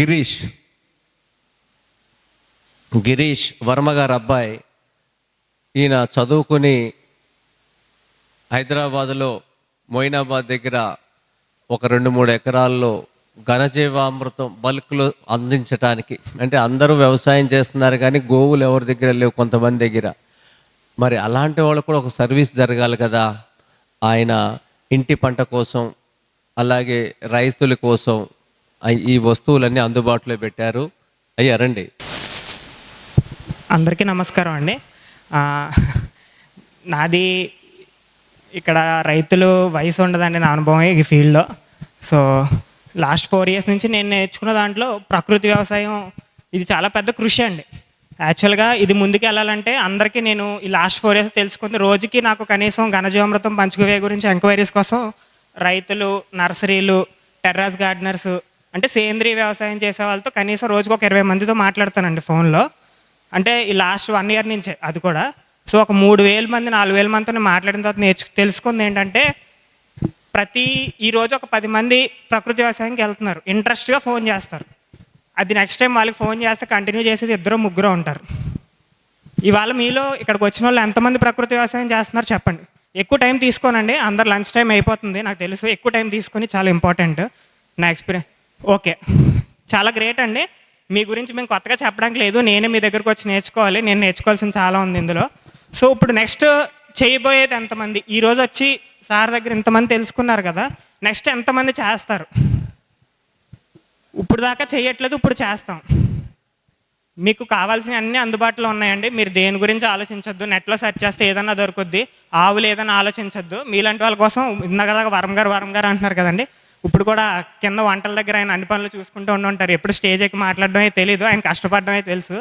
గిరీష్ గిరీష్ వర్మ గారు అబ్బాయి. ఈయన చదువుకుని హైదరాబాదులో మొయినాబాద్ దగ్గర ఒక 2-3 ఎకరాల్లో ఘనజీవామృతం బల్క్లో అందించటానికి, అంటే అందరూ వ్యవసాయం చేస్తున్నారు కానీ గోవులు ఎవరి దగ్గర లేవు కొంతమంది దగ్గర. మరి అలాంటి వాళ్ళు కూడా ఒక సర్వీస్ జరగాలి కదా. ఆయన ఇంటి పంట కోసం అలాగే రైతుల కోసం ఈ వస్తువులన్నీ అందుబాటులో పెట్టారు. అయ్యా రండి. అందరికీ నమస్కారం అండి. నాది ఇక్కడ రైతులు వయసు ఉండదండి నా అనుభవం ఈ ఫీల్డ్లో. సో లాస్ట్ 4 years నుంచి నేను నేర్చుకున్న దాంట్లో ప్రకృతి వ్యవసాయం ఇది చాలా పెద్ద కృషి అండి. యాక్చువల్గా ఇది ముందుకు వెళ్ళాలంటే అందరికీ నేను ఈ లాస్ట్ 4 years తెలుసుకుంది. రోజుకి నాకు కనీసం ఘనజీవామృతం పంచుకువే గురించి ఎంక్వైరీస్ కోసం రైతులు, నర్సరీలు, టెర్రస్ గార్డెనర్స్, అంటే సేంద్రీయ వ్యవసాయం చేసే వాళ్ళతో కనీసం రోజుకు ఒక 20 మందితో మాట్లాడతానండి ఫోన్లో. అంటే ఈ లాస్ట్ 1 year నుంచే అది కూడా. సో ఒక 3,000 మంది 4,000 మందితో మాట్లాడిన తర్వాత తెలుసుకుంది ఏంటంటే, ఈరోజు ఒక 10 మంది ప్రకృతి వ్యవసాయంకి వెళ్తున్నారు, ఇంట్రెస్ట్గా ఫోన్ చేస్తారు. అది నెక్స్ట్ టైం వాళ్ళకి ఫోన్ చేస్తే కంటిన్యూ చేసేది 2-3 ఉంటారు. ఇవాళ మీలో ఇక్కడికి వచ్చిన వాళ్ళు ఎంతమంది ప్రకృతి వ్యవసాయం చేస్తున్నారు చెప్పండి. ఎక్కువ టైం తీసుకోనండి, అందరు లంచ్ టైం అయిపోతుంది నాకు తెలుసు. ఎక్కువ టైం తీసుకొని చాలా ఇంపార్టెంట్ నా ఎక్స్పీరియన్స్. ఓకే, చాలా గ్రేట్ అండి. మీ గురించి మేము కొత్తగా చెప్పడానికి లేదు, నేనే మీ దగ్గరకు వచ్చి నేర్చుకోవాలి. నేను నేర్చుకోవాల్సింది చాలా ఉంది ఇందులో. సో ఇప్పుడు నెక్స్ట్ చేయబోయేది ఎంతమంది? ఈరోజు వచ్చి సార్ దగ్గర ఇంతమంది తెలుసుకున్నారు కదా, నెక్స్ట్ ఎంతమంది చేస్తారు? ఇప్పుడు దాకా చేయట్లేదు, ఇప్పుడు చేస్తాం. మీకు కావాల్సిన అన్నీ అందుబాటులో ఉన్నాయండి. మీరు దేని గురించి ఆలోచించొద్దు. నెట్లో సెర్చ్ చేస్తే ఏదన్నా దొరుకుద్ది. ఆవులు ఏదైనా ఆలోచించొద్దు. మీలాంటి వాళ్ళ కోసం ఇందాక వరం గారు అంటున్నారు కదండి, ఇప్పుడు కూడా కింద వంటల దగ్గర ఆయన అన్ని పనులు చూసుకుంటూ ఉంటారు. ఎప్పుడు స్టేజ్ ఎక్కి మాట్లాడడమే తెలియదు, ఆయన కష్టపడడమే తెలుసు.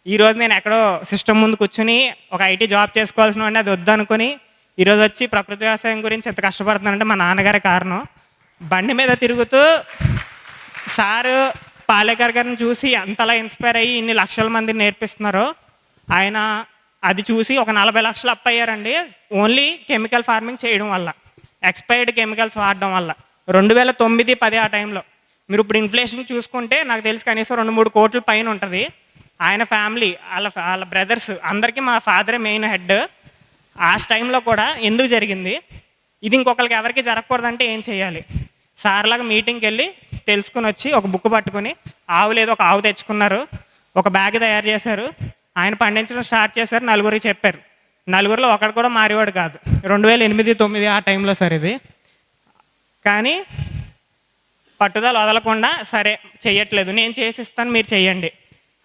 ఈరోజు నేను ఎక్కడో సిస్టమ్ ముందు కూర్చుని ఒక ఐటీ జాబ్ చేసుకోవాల్సిన వాడిని, అది వద్దనుకొని ఈరోజు వచ్చి ప్రకృతి వ్యవసాయం గురించి ఎంత కష్టపడుతున్నానంటే మా నాన్నగారే కారణం. బండి మీద తిరుగుతూ సారు పాలేకర్ గారిని చూసి ఎంతలా ఇన్స్పైర్ అయ్యి ఇన్ని లక్షల మందిని నేర్పిస్తున్నారో, ఆయన అది చూసి ఒక 40 లక్షలు అప్ అయ్యారండి. ఓన్లీ కెమికల్ ఫార్మింగ్ చేయడం వల్ల, ఎక్స్పైర్డ్ కెమికల్స్ వాడడం వల్ల. 2009-10 ఆ టైంలో మీరు ఇప్పుడు ఇన్ఫ్లేషన్ చూసుకుంటే నాకు తెలిసి కనీసం 2-3 కోట్ల పైన ఉంటుంది. ఆయన ఫ్యామిలీ, వాళ్ళ బ్రదర్స్ అందరికీ మా ఫాదరే మెయిన్ హెడ్. ఆ టైంలో కూడా ఎందుకు జరిగింది ఇది, ఇంకొకరికి ఎవరికి జరగకూడదంటే ఏం చేయాలి? సార్లాగా మీటింగ్కి వెళ్ళి తెలుసుకుని వచ్చి ఒక బుక్ పట్టుకొని ఆవు లేదు, ఒక ఆవు తెచ్చుకున్నారు, ఒక బ్యాగ్ తయారు చేశారు, ఆయన పండించడం స్టార్ట్ చేశారు, నలుగురికి చెప్పారు. నలుగురిలో ఒకడు కూడా మారేవాడు కాదు. 2008-9 ఆ టైంలో సార్ ఇది. కానీ పట్టుదల వదలకుండా సరే చెయ్యట్లేదు, నేను చేసిస్తాను మీరు చెయ్యండి.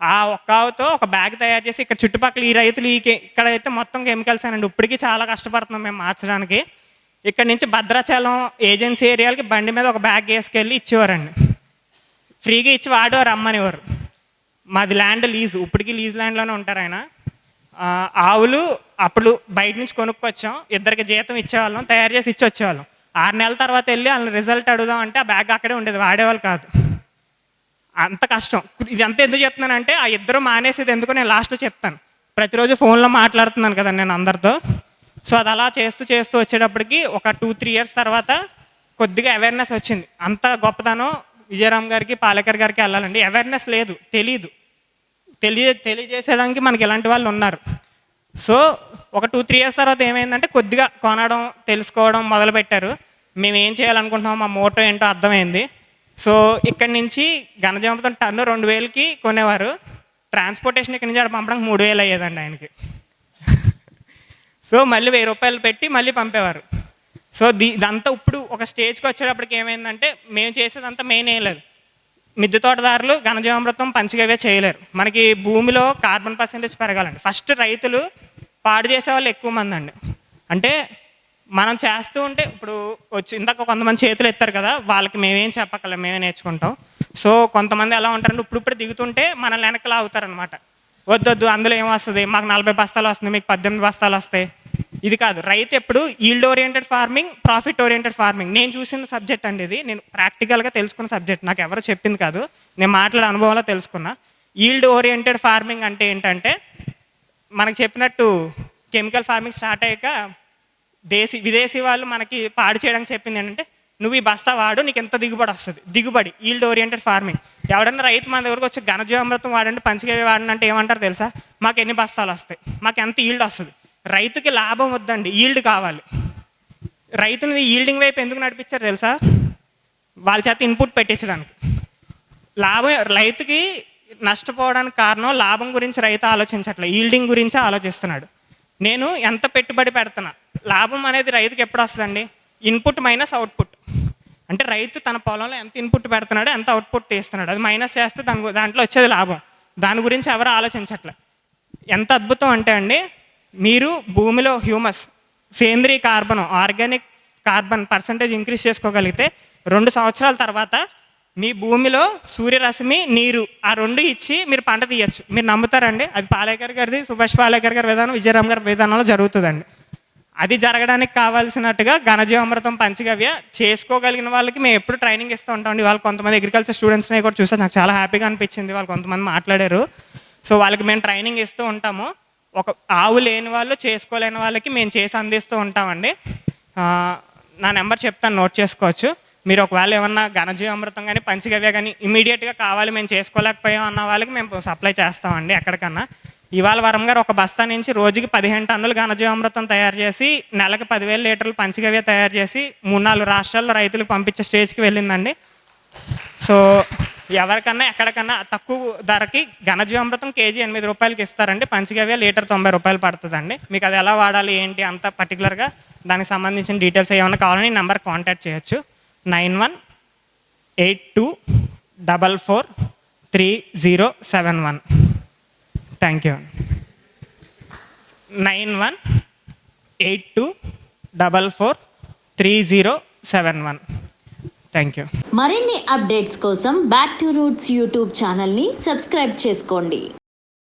ఆ ఒక్క ఆవుతో ఒక బ్యాగ్ తయారు చేసి ఇక్కడ చుట్టుపక్కల ఈ రైతులు ఇక్కడైతే మొత్తం కెమికల్స్ అనండి. ఇప్పటికీ చాలా కష్టపడుతున్నాం మేము మార్చడానికి. ఇక్కడ నుంచి భద్రాచలం ఏజెన్సీ ఏరియాలకి బండి మీద ఒక బ్యాగ్ వేసుకెళ్ళి ఇచ్చేవారండి, ఫ్రీగా ఇచ్చి వాడేవారు, అమ్మనివారు. మాది ల్యాండ్ లీజు, ఇప్పటికీ లీజ్ ల్యాండ్లోనే ఉంటారు ఆయన. ఆవులు అప్పుడు బయట నుంచి కొనుక్కొచ్చాం, 2 జీతం ఇచ్చేవాళ్ళం, తయారు చేసి ఇచ్చి వచ్చేవాళ్ళం. 6 నెలల తర్వాత వెళ్ళి వాళ్ళని రిజల్ట్ అడుగుదాం అంటే ఆ బ్యాగ్ అక్కడే ఉండేది, వాడేవాళ్ళు కాదు. అంత కష్టం. ఇదంతా ఎందుకు చెప్తున్నానంటే ఆ 2 మానేసేది ఎందుకు నేను లాస్ట్లో చెప్తాను. ప్రతిరోజు ఫోన్లో మాట్లాడుతున్నాను కదా నేను అందరితో. సో అది అలా చేస్తూ వచ్చేటప్పటికి ఒక 2-3 years తర్వాత కొద్దిగా అవేర్నెస్ వచ్చింది. అంత గొప్పతనం విజయరామ్ గారికి, పాలేకర్ గారికి వెళ్ళాలండి. అవేర్నెస్ లేదు, తెలియజేసేయడానికి మనకి ఇలాంటి వాళ్ళు ఉన్నారు. సో ఒక 2-3 years తర్వాత ఏమైందంటే కొద్దిగా కొనడం, తెలుసుకోవడం మొదలుపెట్టారు. మేము ఏం చేయాలనుకుంటున్నాం, మా మోటో ఏంటో అర్థమైంది. సో ఇక్కడి నుంచి ఘనజీవామృతం టన్ను 2,000కి కొనేవారు. ట్రాన్స్పోర్టేషన్ ఇక్కడి నుంచి అక్కడ పంపడానికి 3,000 అయ్యేదండి ఆయనకి. సో మళ్ళీ 1,000 రూపాయలు పెట్టి మళ్ళీ పంపేవారు. సో ఇదంతా ఇప్పుడు ఒక స్టేజ్కి వచ్చేటప్పటికి ఏమైందంటే, మేము చేసేదంతా మెయిన్ ఏం లేదు. మిద్దె తోటదారులు ఘనజీవామృతం పంచగవే చేయలేరు. మనకి భూమిలో కార్బన్ పర్సెంటేజ్ పెరగాలండి. ఫస్ట్ రైతులు పాడు చేసే వాళ్ళు ఎక్కువ మంది అండి. అంటే మనం చేస్తూ ఉంటే ఇప్పుడు వచ్చి ఇందాక కొంతమంది చేతులు ఎత్తారు కదా, వాళ్ళకి మేమేం చెప్పక్కర్లేదు, మేమే నేర్చుకుంటాం. సో కొంతమంది ఎలా ఉంటారంటే ఇప్పుడు దిగుతుంటే మనల్ని వెనక్కి లాగుతారనమాట. వద్దొద్దు, అందులో ఏమొస్తుంది, మాకు 40 బస్తాలు వస్తుంది, మీకు 18 బస్తాలు వస్తాయి. ఇది కాదు. రైతు ఎప్పుడు yield oriented farming, profit oriented farming. నేను చూసిన సబ్జెక్ట్ అండి ఇది, నేను ప్రాక్టికల్గా తెలుసుకున్న సబ్జెక్ట్, నాకు ఎవరు చెప్పింది కాదు, నేను మాట్లాడే అనుభవంలో తెలుసుకున్నా. ఈల్డ్ ఓరియంటెడ్ ఫార్మింగ్ అంటే ఏంటంటే, మనకు చెప్పినట్టు కెమికల్ ఫార్మింగ్ స్టార్ట్ అయ్యాక విదేశీ వాళ్ళు మనకి పాడు చేయడానికి చెప్పింది ఏంటంటే, నువ్వు ఈ బస్తా వాడు, నీకు ఎంత దిగుబడి వస్తుంది. దిగుబడి, ఈల్డ్ ఓరియంటెడ్ ఫార్మింగ్. ఎవడన్నా రైతు మన దగ్గరకు వచ్చి ఘనజీవామృతం వాడండి, పంచగవ్య వాడండి అంటే ఏమంటారు తెలుసా? మాకు ఎన్ని బస్తాలు వస్తాయి, మాకు ఎంత ఈల్డ్ వస్తుంది. రైతుకి లాభం వద్దండి, ఈల్డ్ కావాలి. రైతుని ఈల్డింగ్ వైపు ఎందుకు నడిపించారు తెలుసా? వాళ్ళ చేత ఇన్పుట్ పెట్టించడానికి. లాభం రైతుకి నష్టపోవడానికి కారణం లాభం గురించి రైతు ఆలోచించట్లేదు, ఈల్డింగ్ గురించి ఆలోచిస్తున్నాడు. నేను ఎంత పెట్టుబడి పెడుతున్నా, లాభం అనేది రైతుకి ఎప్పుడు వస్తుందండి? Input minus output. అంటే రైతు తన పొలంలో ఎంత ఇన్పుట్ పెడుతున్నాడో ఎంత అవుట్పుట్ తీస్తున్నాడు, అది మైనస్ చేస్తే దాంట్లో వచ్చేది లాభం. దాని గురించి ఎవరు ఆలోచించట్లే. ఎంత అద్భుతం అంటే అండి, మీరు భూమిలో హ్యూమస్, సేంద్రీయ carbon, organic carbon percentage increase చేసుకోగలిగితే 2 సంవత్సరాల తర్వాత మీ భూమిలో సూర్యరశ్మి, నీరు ఆ 2 ఇచ్చి మీరు పంట తీయచ్చు. మీరు నమ్ముతారండి? అది పాలేకర్ గారిది, సుభాష్ పాలేకర్ గారి విధానం, విజయరామ్ గారి విధానంలో జరుగుతుందండి. అది జరగడానికి కావాల్సినట్టుగా ఘనజీవామృతం పంచగవ్య చేసుకోగలిగిన వాళ్ళకి మేము ఎప్పుడు ట్రైనింగ్ ఇస్తూ ఉంటామండి. వాళ్ళు కొంతమంది అగ్రికల్చర్ స్టూడెంట్స్ని కూడా చూసాను, నాకు చాలా హ్యాపీగా అనిపించింది. వాళ్ళు కొంతమంది మాట్లాడారు. సో వాళ్ళకి మేము ట్రైనింగ్ ఇస్తూ ఉంటాము. ఒక ఆవు లేని వాళ్ళు, చేసుకోలేని వాళ్ళకి మేము చేసి అందిస్తూ ఉంటామండి. నా నెంబర్ చెప్తాను, నోట్ చేసుకోవచ్చు. మీరు ఒకవేళ ఏమన్నా ఘనజీవామృతం కానీ పంచగవ్య కానీ ఇమీడియట్గా కావాలి, మేము చేసుకోలేకపోయాం అన్న వాళ్ళకి మేము సప్లై చేస్తామండి ఎక్కడికన్నా. ఇవాళ వరం గారు ఒక బస్తా నుంచి రోజుకి 15 టన్నులు ఘనజీవామృతం తయారు చేసి నెలకు 10,000 లీటర్లు పంచగవ్య తయారు చేసి 3-4 రాష్ట్రాల్లో రైతులకు పంపించే స్టేజ్కి వెళ్ళిందండి. సో ఎవరికన్నా ఎక్కడికన్నా తక్కువ ధరకి ఘనజీవామృతం కేజీ 8 రూపాయలకి ఇస్తారండి. పంచగవ్య లీటర్ 90 రూపాయలు పడుతుందండి. మీకు అది ఎలా వాడాలి ఏంటి అంత పర్టికులర్గా దానికి సంబంధించిన డీటెయిల్స్ ఏమైనా కావాలని ఈ నెంబర్ కాంటాక్ట్ చేయొచ్చు. 9182443071. Thank you. 9182443071. Thank you. మరిన్ని అప్డేట్స్ కోసం బ్యాక్ టు రూట్స్ యూట్యూబ్ ఛానల్ని సబ్స్క్రైబ్ చేసుకోండి.